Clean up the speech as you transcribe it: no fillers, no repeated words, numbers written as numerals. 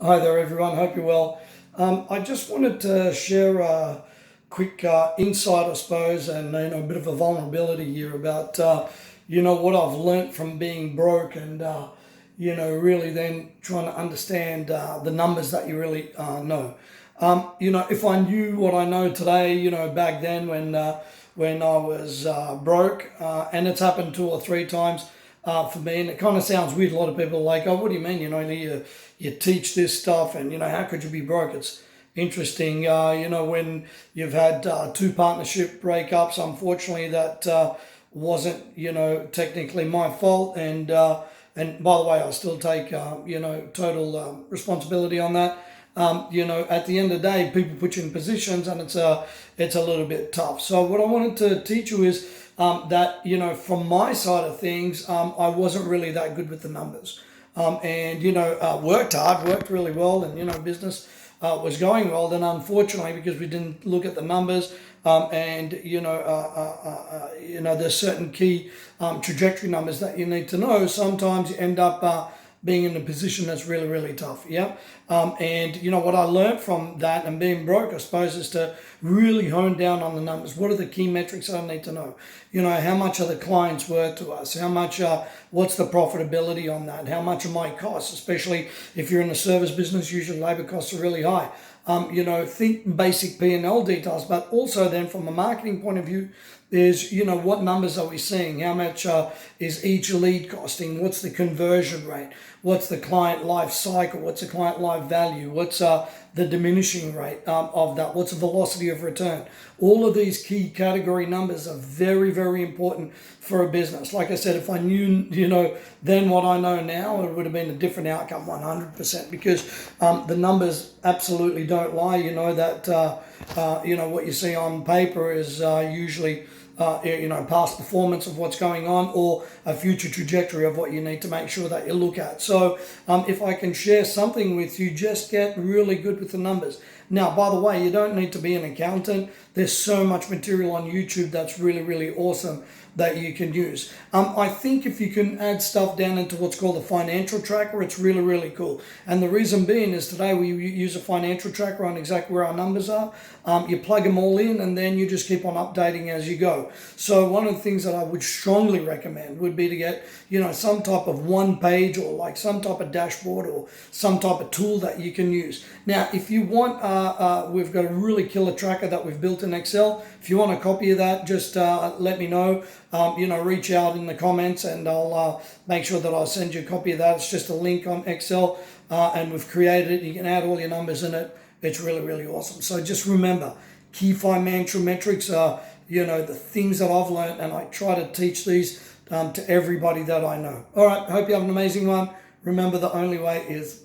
Hi there, everyone. Hope you're well. I just wanted to share a quick insight, I suppose, and a bit of a vulnerability here about what I've learnt from being broke, and really then trying to understand the numbers that you really know. If I knew what I know today, back then when I was broke, and it's happened two or three times for me, and it kind of sounds weird. A lot of people are like, "Oh, what do you mean? You teach this stuff, and how could you be broke?" It's interesting. When you've had two partnership breakups, unfortunately, that wasn't technically my fault, and by the way, I still take total responsibility on that. At the end of the day, people put you in positions, and it's a little bit tough. So what I wanted to teach you is that from my side of things, I wasn't really that good with the numbers, and worked hard, worked really well, and business was going well. Then unfortunately, because we didn't look at the numbers, and there's certain key trajectory numbers that you need to know. Sometimes you end up being in a position that's really, really tough. Yeah. And what I learned from that and being broke, I suppose, is to really hone down on the numbers. What are the key metrics I need to know? How much are the clients worth to us? How much, what's the profitability on that? How much are my costs? Especially if you're in the service business, usually labor costs are really high. Think basic P&L details, but also then from a marketing point of view, is what numbers are we seeing? How much is each lead costing? What's the conversion rate? What's the client life cycle? What's the client life value? What's the diminishing rate of that? What's the velocity of return? All of these key category numbers are very, very important for a business. Like I said, if I knew then what I know now, it would have been a different outcome 100%, because the numbers absolutely don't lie. What you see on paper is usually past performance of what's going on, or a future trajectory of what you need to make sure that you look at. So if I can share something with you, just get really good with the numbers. Now, by the way, you don't need to be an accountant. There's so much material on YouTube that's really, really awesome that you can use. I think if you can add stuff down into what's called a financial tracker, it's really, really cool. And the reason being is today we use a financial tracker on exactly where our numbers are. You plug them all in, and then you just keep on updating as you go. So one of the things that I would strongly recommend would be to get, some type of one page, or like some type of dashboard, or some type of tool that you can use. Now, if you want, we've got a really killer tracker that we've built in Excel. If you want a copy of that, just let me know. Reach out in the comments, and I'll make sure that I'll send you a copy of that. It's just a link on Excel, and we've created it. You can add all your numbers in it. It's really, really awesome. So just remember, key financial metrics are, the things that I've learned, and I try to teach these to everybody that I know. All right, hope you have an amazing one. Remember, the only way is